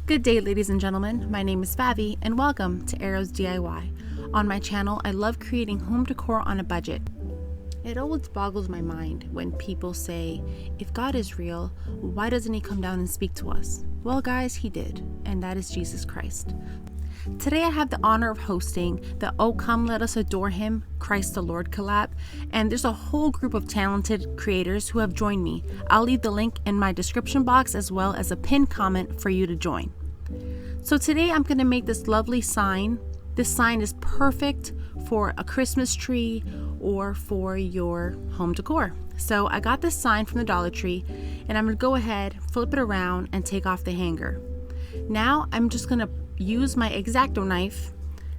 Good day, ladies and gentlemen. My name is Favi, and welcome to Arrows DIY. On my channel, I love creating home decor on a budget. It always boggles my mind when people say, if God is real, why doesn't he come down and speak to us? Well, guys, he did, and that is Jesus Christ. Today I have the honor of hosting the Oh Come Let Us Adore Him, Christ the Lord collab, and there's a whole group of talented creators who have joined me. I'll leave the link in my description box as well as a pinned comment for you to join. So today I'm going to make this lovely sign. This sign is perfect for a Christmas tree or for your home decor. So I got this sign from the Dollar Tree, and I'm going to go ahead, flip it around, and take off the hanger. Now I'm just going to use my X-Acto knife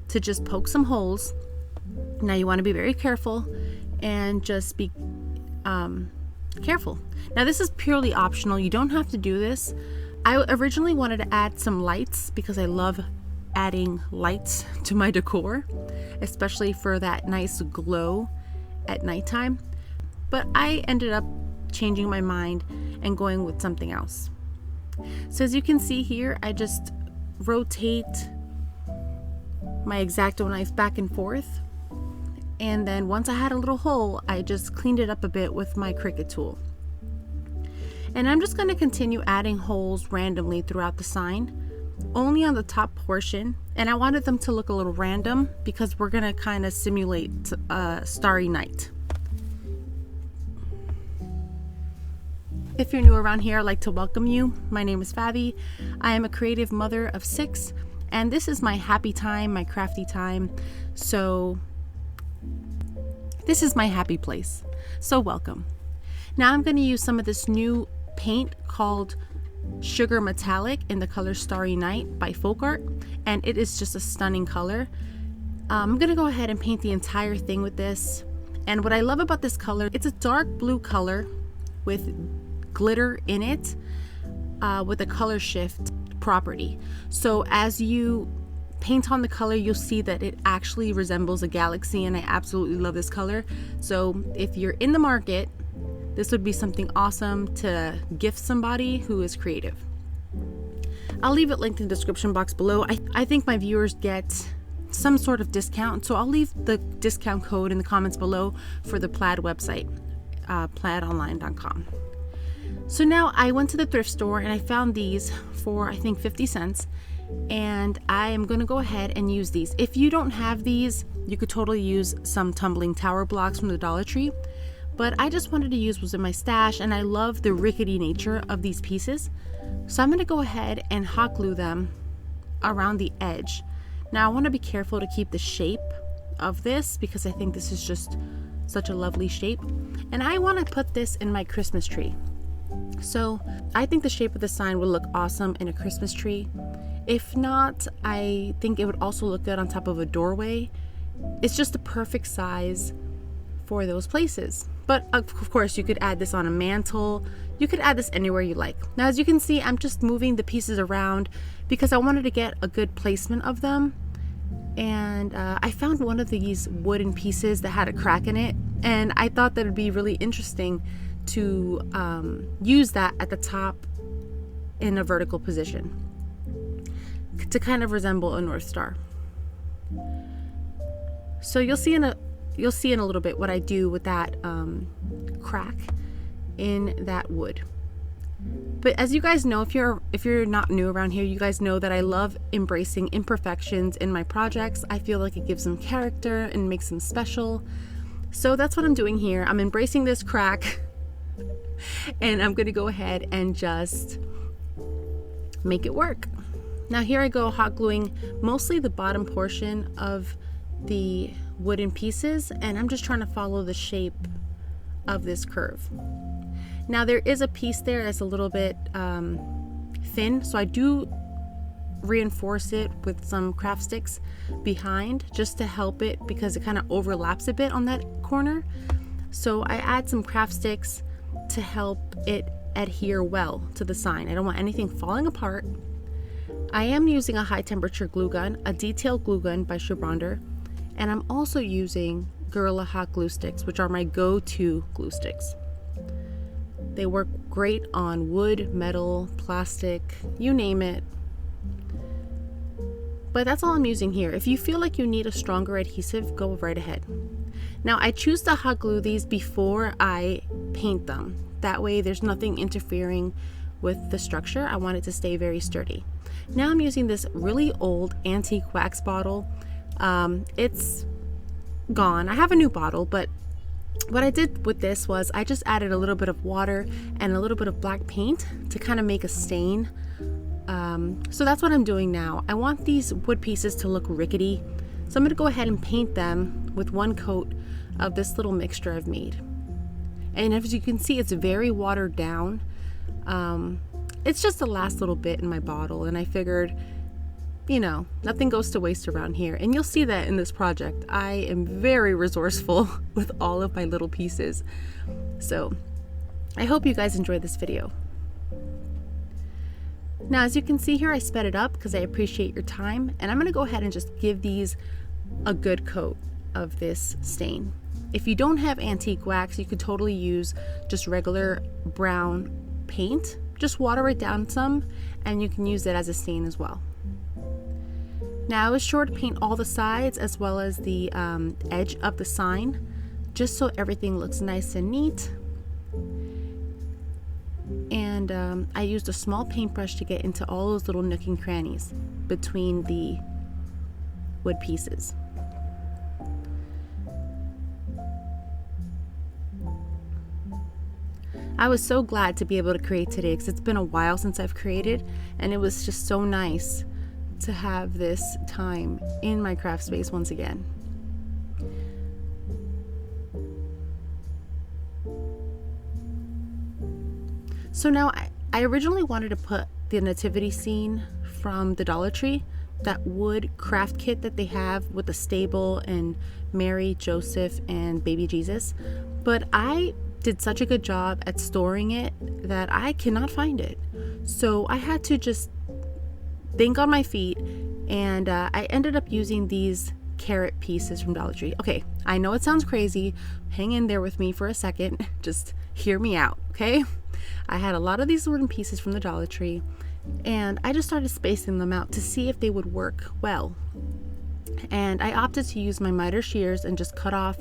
to just poke some holes. Now you want to be very careful and just be careful. Now this is purely optional. You don't have to do this. I originally wanted to add some lights because I love adding lights to my decor, especially for that nice glow at nighttime. But I ended up changing my mind and going with something else. So as you can see here, I just rotate my X-Acto knife back and forth, and then once I had a little hole, I just cleaned it up a bit with my Cricut tool. And I'm just going to continue adding holes randomly throughout the sign, only on the top portion, and I wanted them to look a little random because we're going to kind of simulate Starry Night. If you're new around here, I'd like to welcome you. My name is Favi. I am a creative mother of 6, and this is my happy time, my crafty time. So this is my happy place. So welcome. Now I'm going to use some of this new paint called Sugar Metallic in the color Starry Night by FolkArt, and it is just a stunning color. I'm going to go ahead and paint the entire thing with this. And what I love about this color, it's a dark blue color with glitter in it, with a color shift property. So as you paint on the color, you'll see that it actually resembles a galaxy, and I absolutely love this color. So if you're in the market, this would be something awesome to gift somebody who is creative. I'll leave it linked in the description box below. I think my viewers get some sort of discount, so I'll leave the discount code in the comments below for the Plaid website, plaidonline.com. So now I went to the thrift store and I found these for I think 50 cents, and I am going to go ahead and use these. If you don't have these, you could totally use some tumbling tower blocks from the Dollar Tree, but I just wanted to use what's in my stash, and I love the rickety nature of these pieces. So I'm going to go ahead and hot glue them around the edge. Now I want to be careful to keep the shape of this because I think this is just such a lovely shape, and I want to put this in my Christmas tree. So I think the shape of the sign would look awesome in a Christmas tree. If not, I think it would also look good on top of a doorway. It's just the perfect size for those places. But of course you could add this on a mantle. You could add this anywhere you like. Now as you can see, I'm just moving the pieces around because I wanted to get a good placement of them. And I found one of these wooden pieces that had a crack in it, and I thought that would be really interesting to use that at the top in a vertical position to kind of resemble a North Star. So you'll see in a little bit what I do with that crack in that wood. But as you guys know, if you're not new around here, you guys know that I love embracing imperfections in my projects. I feel like it gives them character and makes them special. So that's what I'm doing here. I'm embracing this crack and I'm going to go ahead and just make it work. Now here I go hot gluing mostly the bottom portion of the wooden pieces, and I'm just trying to follow the shape of this curve. Now there is a piece there that's a little bit thin, so I do reinforce it with some craft sticks behind just to help it because it kind of overlaps a bit on that corner. So I add some craft sticks to help it adhere well to the sign. I don't want anything falling apart. I am using a high temperature glue gun, a detailed glue gun by Schabronder, and I'm also using Gorilla Hot glue sticks, which are my go-to glue sticks. They work great on wood, metal, plastic, you name it. But that's all I'm using here. If you feel like you need a stronger adhesive, go right ahead. Now I choose to hot glue these before I paint them. That way there's nothing interfering with the structure. I want it to stay very sturdy. Now I'm using this really old antique wax bottle. It's gone. I have a new bottle, but what I did with this was I just added a little bit of water and a little bit of black paint to kind of make a stain. So that's what I'm doing now. I want these wood pieces to look rickety, so I'm going to go ahead and paint them with one coat of this little mixture I've made. And as you can see, it's very watered down. It's just the last little bit in my bottle, and I figured, you know, nothing goes to waste around here. And you'll see that in this project. I am very resourceful with all of my little pieces. So I hope you guys enjoyed this video. Now, as you can see here, I sped it up because I appreciate your time, and I'm going to go ahead and just give these a good coat of this stain. If you don't have antique wax, you could totally use just regular brown paint. Just water it down some, and you can use it as a stain as well. Now, I was sure to paint all the sides as well as the edge of the sign, just so everything looks nice and neat. And I used a small paintbrush to get into all those little nook and crannies between the wood pieces. I was so glad to be able to create today because it's been a while since I've created, and it was just so nice to have this time in my craft space once again. So now I originally wanted to put the nativity scene from the Dollar Tree, that wood craft kit that they have with the stable and Mary, Joseph, and baby Jesus, but I did such a good job at storing it that I cannot find it. So I had to just think on my feet, and I ended up using these carrot pieces from Dollar Tree. Okay, I know it sounds crazy. Hang in there with me for a second. Just hear me out, okay? I had a lot of these wooden pieces from the Dollar Tree, and I just started spacing them out to see if they would work well. And I opted to use my miter shears and just cut off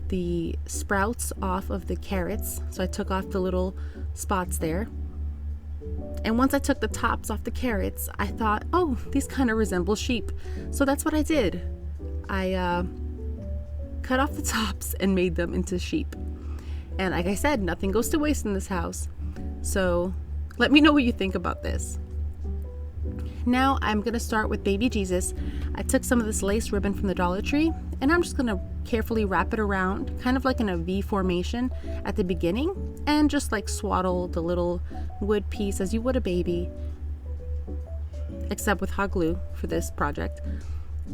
the sprouts off of the carrots. So I took off the little spots there. And once I took the tops off the carrots, I thought, oh, these kind of resemble sheep. So that's what I did. I cut off the tops and made them into sheep. And like I said, nothing goes to waste in this house. So let me know what you think about this. Now I'm going to start with baby Jesus. I took some of this lace ribbon from the Dollar Tree, and I'm just going to carefully wrap it around, kind of like in a V formation at the beginning, and just like swaddle the little wood piece as you would a baby, except with hot glue for this project.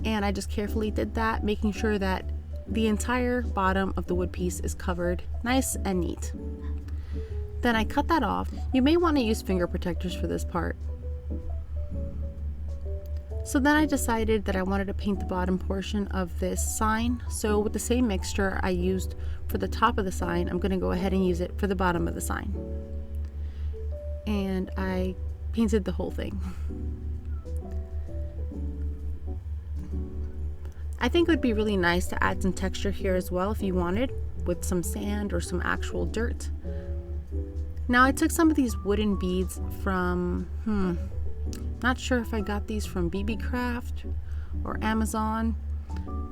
And I just carefully did that, making sure that the entire bottom of the wood piece is covered nice and neat. Then I cut that off. You may want to use finger protectors for this part. So then I decided that I wanted to paint the bottom portion of this sign. So with the same mixture I used for the top of the sign, I'm going to go ahead and use it for the bottom of the sign. And I painted the whole thing. I think it would be really nice to add some texture here as well if you wanted, with some sand or some actual dirt. Now I took some of these wooden beads from, not sure if I got these from BB Craft or Amazon,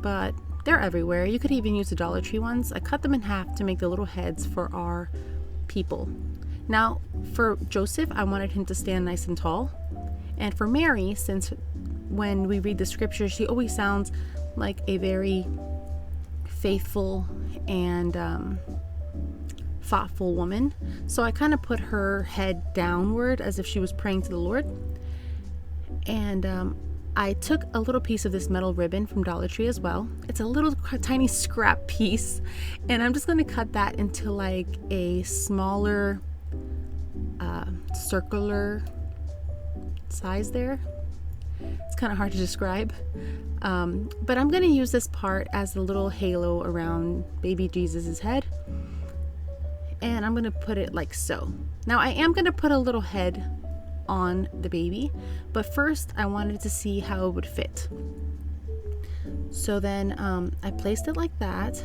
but they're everywhere. You could even use the Dollar Tree ones. I cut them in half to make the little heads for our people. Now for Joseph, I wanted him to stand nice and tall. And for Mary, since when we read the scripture, she always sounds like a very faithful and thoughtful woman. So I kind of put her head downward as if she was praying to the Lord. And I took a little piece of this metal ribbon from Dollar Tree as well. It's a little tiny scrap piece, and I'm just going to cut that into like a smaller circular size there. It's kind of hard to describe, but I'm going to use this part as a little halo around baby Jesus's head, and I'm going to put it like so. Now I am going to put a little head on the baby, but first I wanted to see how it would fit. So then I placed it like that,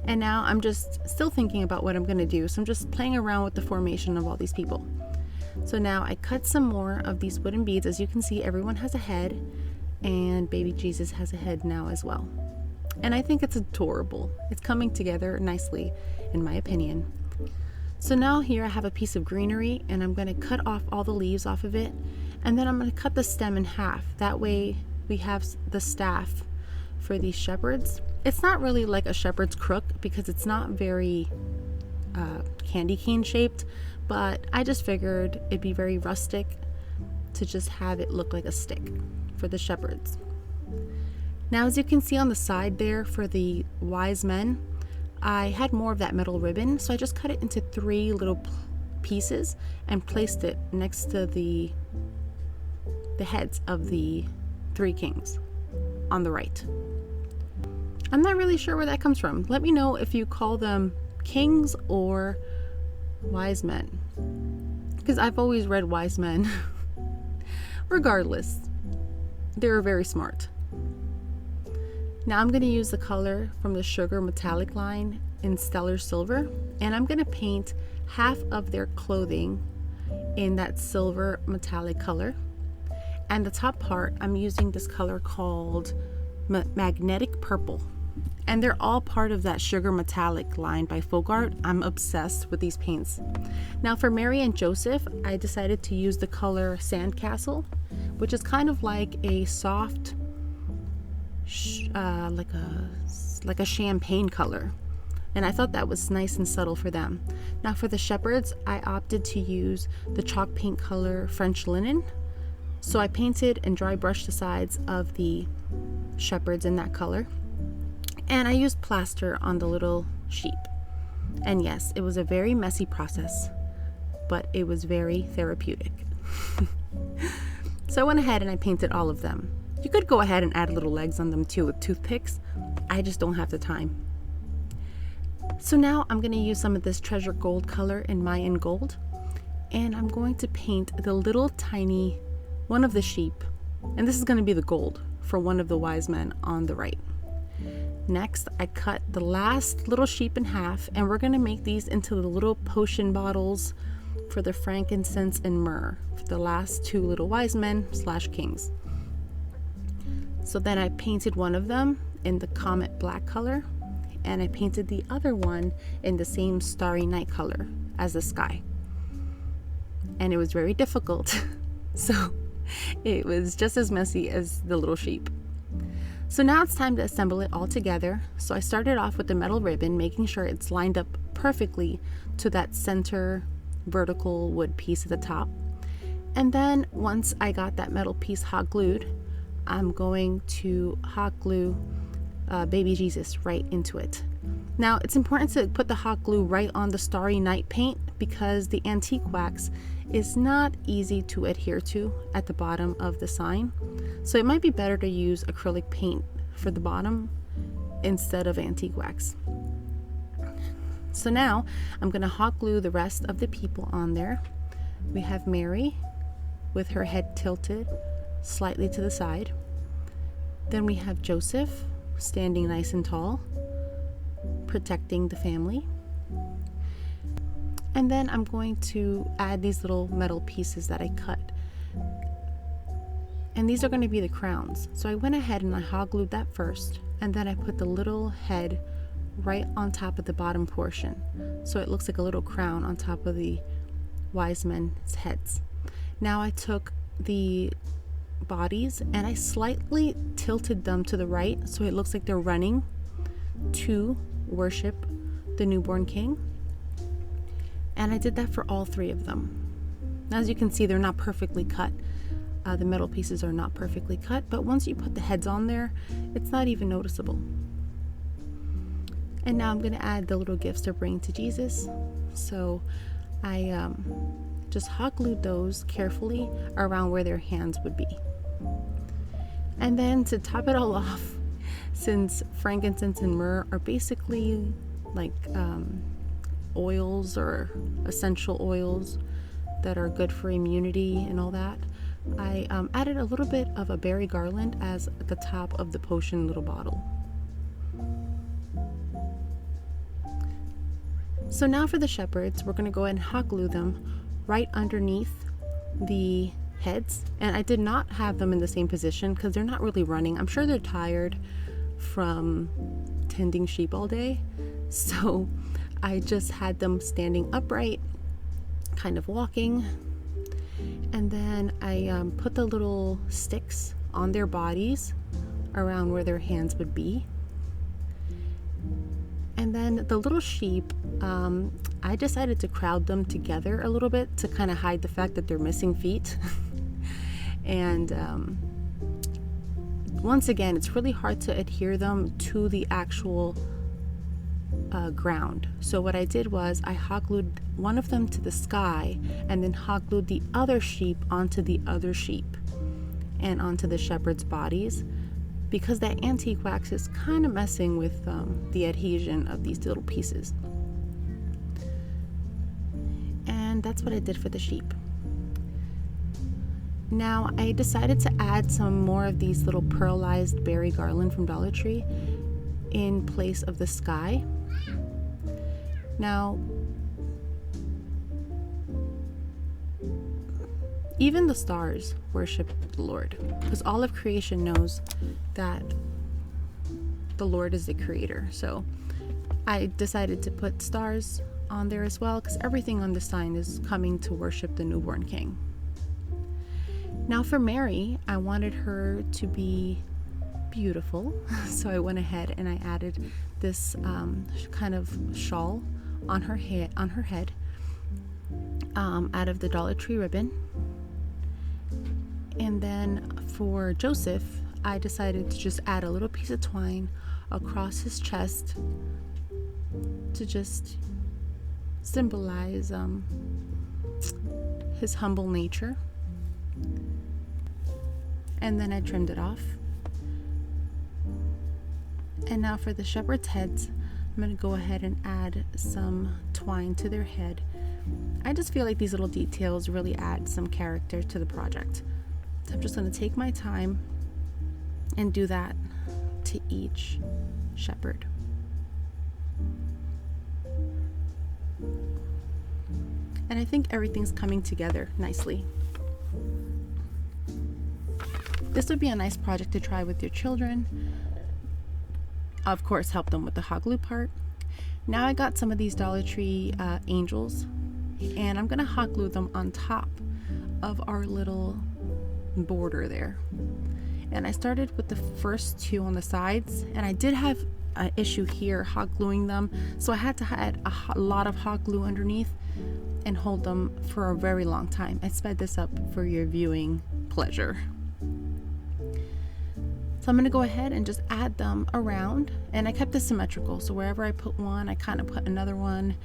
and now I'm just still thinking about what I'm going to do. So I'm just playing around with the formation of all these people. So now I cut some more of these wooden beads. As you can see, everyone has a head, and baby Jesus has a head now as well. And I think it's adorable. It's coming together nicely, in my opinion. So now here I have a piece of greenery, and I'm going to cut off all the leaves off of it, and then I'm going to cut the stem in half. That way we have the staff for these shepherds. It's not really like a shepherd's crook because it's not very candy cane shaped, but I just figured it'd be very rustic to just have it look like a stick for the shepherds. Now, as you can see on the side there for the wise men, I had more of that metal ribbon, so I just cut it into 3 little pieces and placed it next to the heads of the 3 kings on the right. I'm not really sure where that comes from. Let me know if you call them kings or wise men, because I've always read wise men. Regardless, they're very smart. Now I'm going to use the color from the Sugar Metallic line in Stellar Silver, and I'm going to paint half of their clothing in that silver metallic color. And the top part, I'm using this color called Magnetic Purple. And they're all part of that Sugar Metallic line by FolkArt. I'm obsessed with these paints. Now for Mary and Joseph, I decided to use the color Sandcastle, which is kind of like a soft, like a champagne color. And I thought that was nice and subtle for them. Now for the shepherds, I opted to use the chalk paint color French Linen. So I painted and dry brushed the sides of the shepherds in that color. And I used plaster on the little sheep. And yes, it was a very messy process, but it was very therapeutic. So I went ahead and I painted all of them. You could go ahead and add little legs on them too with toothpicks. I just don't have the time. So now I'm going to use some of this treasure gold color in Mayan gold. And I'm going to paint the little tiny one of the sheep. And this is going to be the gold for one of the wise men on the right. Next, I cut the last little sheep in half, and we're going to make these into the little potion bottles for the frankincense and myrrh for the last 2 little wise men / kings. So then I painted one of them in the Comet Black color, and I painted the other one in the same Starry Night color as the sky. And it was very difficult. So it was just as messy as the little sheep. So now it's time to assemble it all together. So I started off with the metal ribbon, making sure it's lined up perfectly to that center vertical wood piece at the top. And then once I got that metal piece hot glued, I'm going to hot glue baby Jesus right into it. Now it's important to put the hot glue right on the Starry Night paint because the antique wax is not easy to adhere to at the bottom of the sign. So it might be better to use acrylic paint for the bottom instead of antique wax. So now I'm going to hot glue the rest of the people on there. We have Mary with her head tilted slightly to the side. Then we have Joseph standing nice and tall, protecting the family. And then I'm going to add these little metal pieces that I cut. And these are going to be the crowns. So I went ahead and I hot glued that first, and then I put the little head right on top of the bottom portion. So it looks like a little crown on top of the wise men's heads. Now I took the bodies and I slightly tilted them to the right so it looks like they're running to worship the newborn king. And I did that for all 3 of them. Now, as you can see, they're not perfectly cut. The metal pieces are not perfectly cut, but once you put the heads on there, it's not even noticeable. And now I'm going to add the little gifts to bring to Jesus. So I just hot glued those carefully around where their hands would be. And then to top it all off, since frankincense and myrrh are basically like oils or essential oils that are good for immunity and all that, I added a little bit of a berry garland as the top of the potion little bottle. So now for the shepherds, we're going to go ahead and hot glue them right underneath the heads. And I did not have them in the same position because they're not really running. I'm sure they're tired from tending sheep all day. So I just had them standing upright, kind of walking. And then I put the little sticks on their bodies around where their hands would be. And then the little sheep, I decided to crowd them together a little bit to kind of hide the fact that they're missing feet. And once again, it's really hard to adhere them to the actual ground. So what I did was I hot glued one of them to the sky and then hot glued the other sheep onto the other sheep and onto the shepherd's bodies, because that antique wax is kind of messing with the adhesion of these little pieces. And that's what I did for the sheep. Now I decided to add some more of these little pearlized berry garland from Dollar Tree in place of the sky. Now, even the stars worship the Lord, because all of creation knows that the Lord is the creator. So I decided to put stars on there as well, because everything on the sign is coming to worship the newborn king. Now for Mary, I wanted her to be beautiful, so I went ahead and I added this kind of shawl on her head out of the Dollar Tree ribbon. And then for Joseph, I decided to just add a little piece of twine across his chest to just symbolize his humble nature. And then I trimmed it off. And now for the shepherd's heads, I'm going to go ahead and add some twine to their head. I just feel like these little details really add some character to the project. So I'm just going to take my time and do that to each shepherd. And I think everything's coming together nicely. This would be a nice project to try with your children. Of course, help them with the hot glue part. Now I got some of these Dollar Tree angels, and I'm gonna hot glue them on top of our little border there. And I started with the first two on the sides, and I did have an issue here hot gluing them, so I had to add a lot of hot glue underneath and hold them for a very long time. I sped this up for your viewing pleasure. So I'm going to go ahead and just add them around, and I kept this symmetrical, so wherever I put one, I kind of put another one,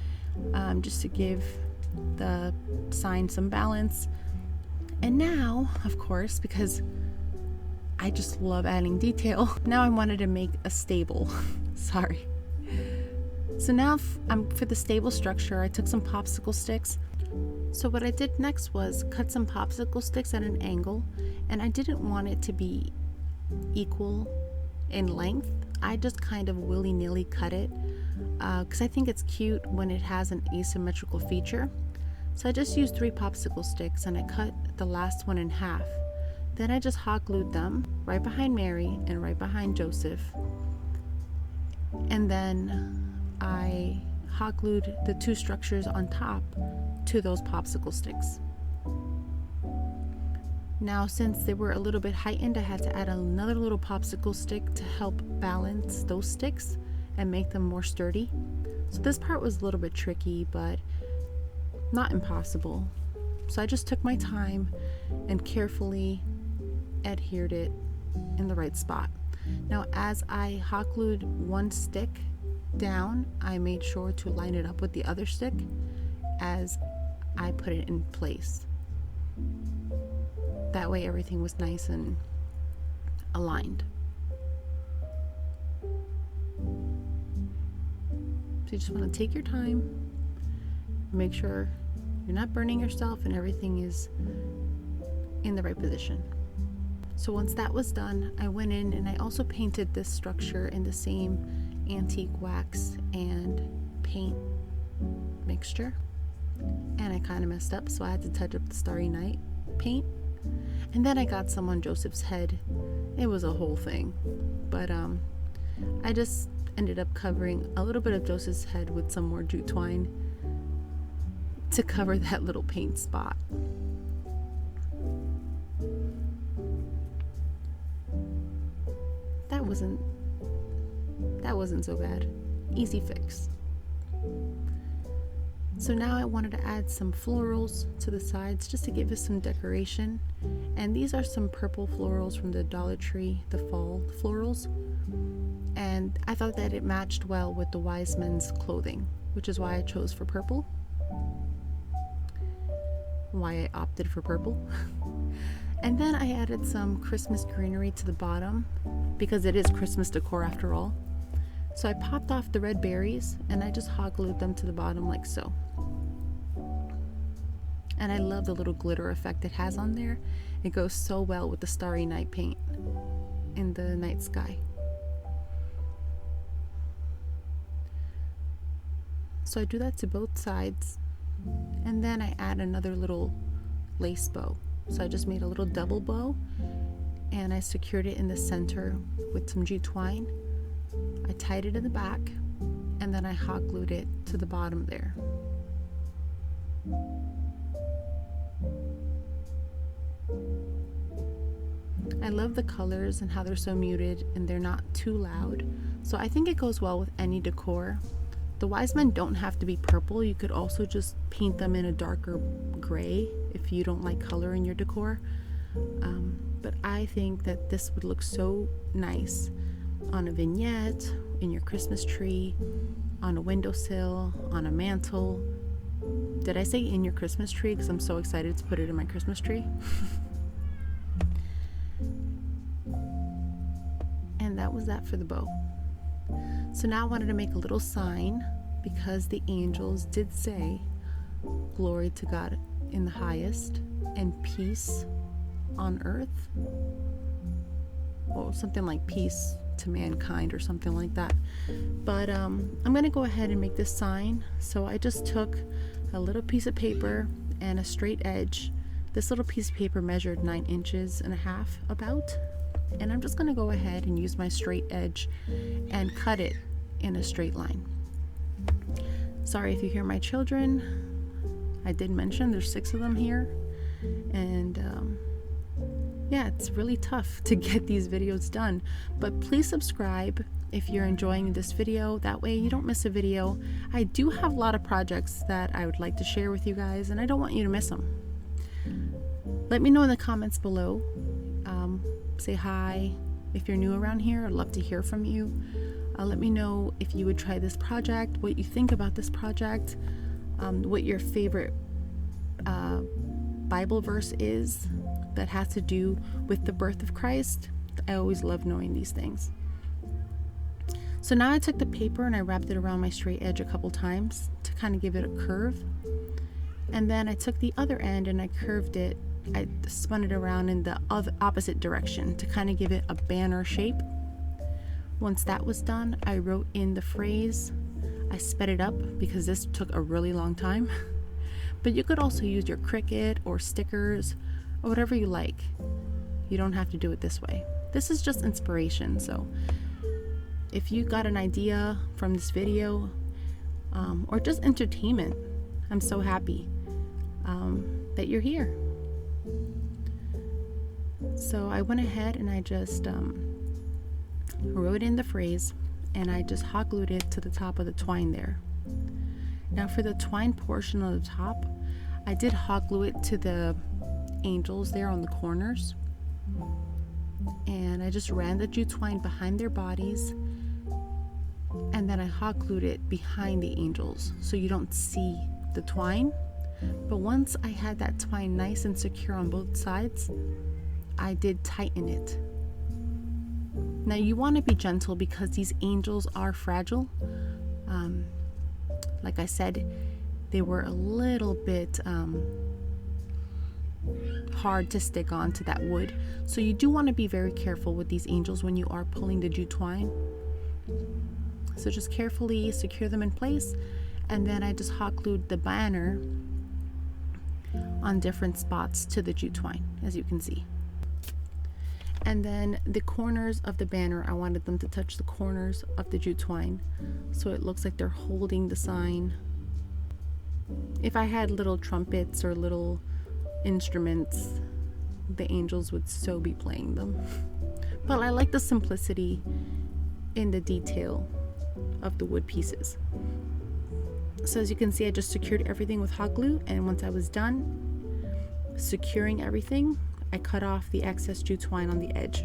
just to give the sign some balance. And now, of course, because I just love adding detail, now I wanted to make a stable. Sorry. So now for the stable structure, I took some popsicle sticks. So what I did next was cut some popsicle sticks at an angle, and I didn't want it to be equal in length. I just kind of willy-nilly cut it because I think it's cute when it has an asymmetrical feature. So I just used 3 popsicle sticks and I cut the last one in half. Then I just hot glued them right behind Mary and right behind Joseph, and then I hot glued the 2 structures on top to those popsicle sticks. Now, since they were a little bit heightened, I had to add another little popsicle stick to help balance those sticks and make them more sturdy. So this part was a little bit tricky, but not impossible. So I just took my time and carefully adhered it in the right spot. Now, as I hot glued one stick down, I made sure to line it up with the other stick as I put it in place. That way everything was nice and aligned. So you just want to take your time, make sure you're not burning yourself, and everything is in the right position. So once that was done, I went in and I also painted this structure in the same antique wax and paint mixture. And I kind of messed up, so I had to touch up the Starry Night paint. And then I got some on Joseph's head. It was a whole thing. But I just ended up covering a little bit of Joseph's head with some more jute twine to cover that little paint spot. That wasn't so bad. Easy fix. So now I wanted to add some florals to the sides just to give us some decoration. And these are some purple florals from the Dollar Tree, the fall florals. And I thought that it matched well with the wise men's clothing, which is why I chose for purple. Why I opted for purple. And then I added some Christmas greenery to the bottom because it is Christmas decor after all. So I popped off the red berries and I just hot glued them to the bottom like so. And I love the little glitter effect it has on there. It goes so well with the Starry Night paint in the night sky. So I do that to both sides. And then I add another little lace bow. So I just made a little double bow and I secured it in the center with some jute twine. I tied it in the back and then I hot glued it to the bottom there. I love the colors and how they're so muted and they're not too loud. So I think it goes well with any decor. The wise men don't have to be purple. You could also just paint them in a darker gray if you don't like color in your decor. But I think that this would look so nice on a vignette, in your Christmas tree, on a windowsill, on a mantle. Did I say in your Christmas tree? Because I'm so excited to put it in my Christmas tree. And that was that for the bow. So now I wanted to make a little sign because the angels did say, "Glory to God in the highest and peace on earth." Or something like peace to mankind or something like that. But I'm going to go ahead and make this sign. So I just took a little piece of paper and a straight edge. This little piece of paper measured 9.5 inches about. And I'm just going to go ahead and use my straight edge and cut it in a straight line. Sorry if you hear my children. I did mention there's 6 of them here. And yeah, it's really tough to get these videos done. But please subscribe if you're enjoying this video. That way you don't miss a video. I do have a lot of projects that I would like to share with you guys, and I don't want you to miss them. Let me know in the comments below. Say hi if you're new around here. I'd love to hear from you. Let me know if you would try this project, what you think about this project, what your favorite Bible verse is that has to do with the birth of Christ. I always love knowing these things. So now I took the paper and I wrapped it around my straight edge a couple times to kind of give it a curve. And then I took the other end and I curved it. I spun it around in the opposite direction to kind of give it a banner shape. Once that was done, I wrote in the phrase. I sped it up because this took a really long time. But you could also use your Cricut or stickers or whatever you like. You don't have to do it this way. This is just inspiration. So if you got an idea from this video or just entertainment, I'm so happy that you're here. So I went ahead and I just wrote in the phrase and I just hot glued it to the top of the twine there. Now for the twine portion of the top, I did hot glue it to the angels there on the corners. And I just ran the jute twine behind their bodies. And then I hot glued it behind the angels so you don't see the twine. But once I had that twine nice and secure on both sides, I did tighten it. Now you want to be gentle because these angels are fragile. Like I said, they were a little bit hard to stick onto that wood. So you do want to be very careful with these angels when you are pulling the jute twine. So just carefully secure them in place, and then I just hot glued the banner on different spots to the jute twine, as you can see. And then the corners of the banner, I wanted them to touch the corners of the jute twine, so it looks like they're holding the sign. If I had little trumpets or little instruments, the angels would so be playing them. But I like the simplicity in the detail of the wood pieces. So as you can see, I just secured everything with hot glue, and once I was done securing everything, I cut off the excess jute twine on the edge.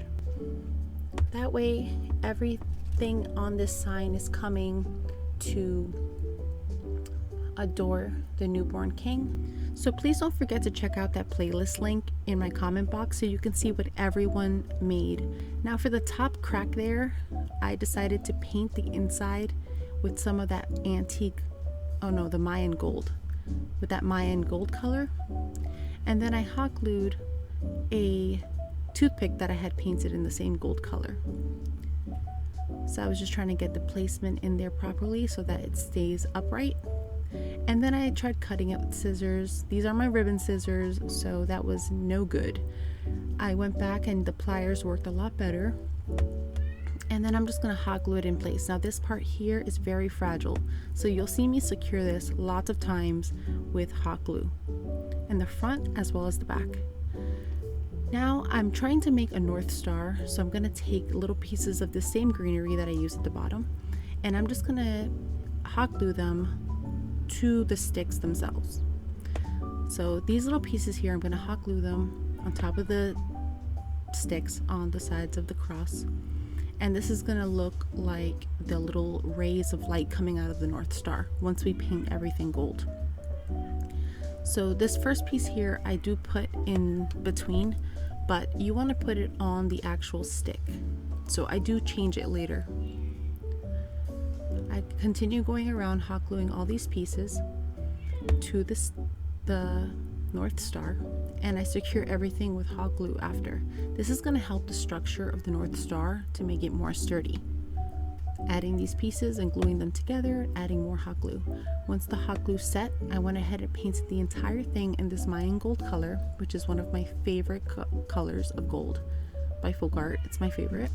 That way everything on this sign is coming to adore the newborn king. So please don't forget to check out that playlist link in my comment box so you can see what everyone made. Now for the top crack there, I decided to paint the inside with some of that antique, the Mayan gold, with that Mayan gold color. And then I hot glued a toothpick that I had painted in the same gold color. So I was just trying to get the placement in there properly so that it stays upright. And then I tried cutting it with scissors. These are my ribbon scissors, so that was no good. I went back and the pliers worked a lot better. And then I'm just going to hot glue it in place. Now this part here is very fragile, so you'll see me secure this lots of times with hot glue in the front as well as the back. Now I'm trying to make a North Star, so I'm going to take little pieces of the same greenery that I used at the bottom, and I'm just going to hot glue them to the sticks themselves. So these little pieces here, I'm going to hot glue them on top of the sticks on the sides of the cross, and this is going to look like the little rays of light coming out of the North Star once we paint everything gold. So this first piece here I do put in between, but you want to put it on the actual stick, so I do change it later. I continue going around hot gluing all these pieces to the North Star, and I secure everything with hot glue after. This is going to help the structure of the North Star to make it more sturdy. Adding these pieces and gluing them together, adding more hot glue. Once the hot glue set, I went ahead and painted the entire thing in this Mayan gold color, which is one of my favorite colors of gold by FolkArt. It's my favorite.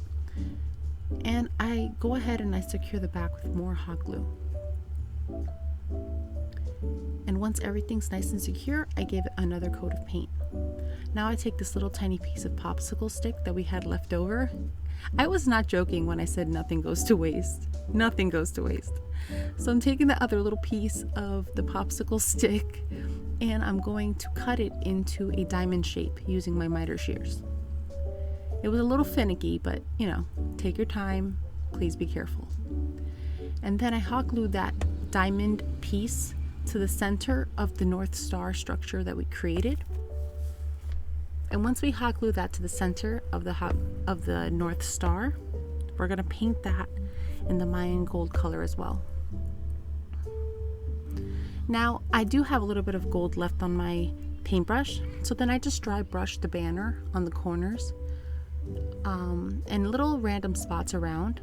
And I go ahead and I secure the back with more hot glue. And once everything's nice and secure, I give it another coat of paint. Now I take this little tiny piece of popsicle stick that we had left over. I was not joking when I said nothing goes to waste. Nothing goes to waste. So I'm taking the other little piece of the popsicle stick and I'm going to cut it into a diamond shape using my miter shears. It was a little finicky, but take your time, please be careful. And then I hot glued that diamond piece to the center of the North Star structure that we created. And once we hot glue that to the center of the North Star, we're going to paint that in the Mayan gold color as well. Now I do have a little bit of gold left on my paintbrush, so then I just dry brush the banner on the corners and little random spots around.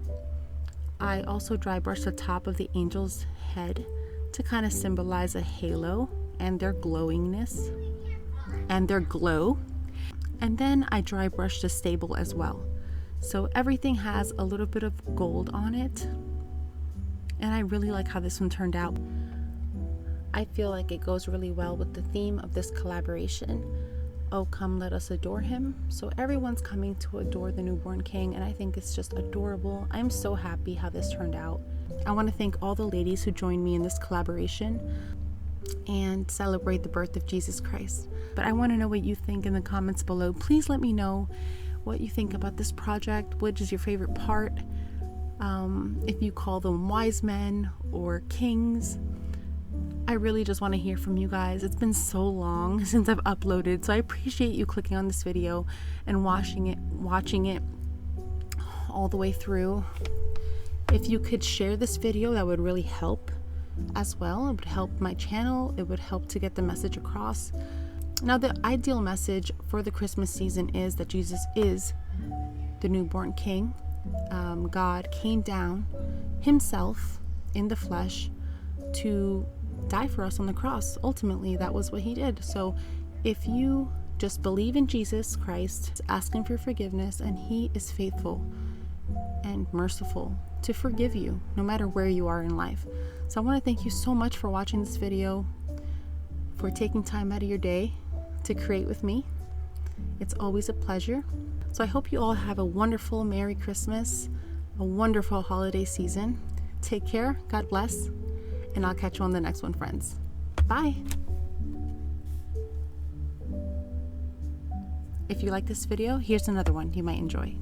I also dry brush the top of the angel's head to kind of symbolize a halo and their glowingness and their glow. And then I dry brush the stable as well. So everything has a little bit of gold on it. And I really like how this one turned out. I feel like it goes really well with the theme of this collaboration. Oh, come let us adore him. So everyone's coming to adore the newborn king, and I think it's just adorable. I'm so happy how this turned out. I want to thank all the ladies who joined me in this collaboration and celebrate the birth of Jesus Christ. But I want to know what you think in the comments below. Please let me know what you think about this project. What is your favorite part? If you call them wise men or kings. I really just want to hear from you guys. It's been so long since I've uploaded, so I appreciate you clicking on this video and watching it all the way through. If you could share this video, that would really help as well. It would help my channel, it would help to get the message across. Now, the ideal message for the Christmas season is that Jesus is the newborn King. God came down himself in the flesh to die for us on the cross. Ultimately, that was what he did. So if you just believe in Jesus Christ, ask him for forgiveness, and he is faithful and merciful to forgive you no matter where you are in life. So I want to thank you so much for watching this video, for taking time out of your day to create with me. It's always a pleasure. So I hope you all have a wonderful Merry Christmas, a wonderful holiday season. Take care, God bless, and I'll catch you on the next one, friends. Bye. If you like this video, here's another one you might enjoy.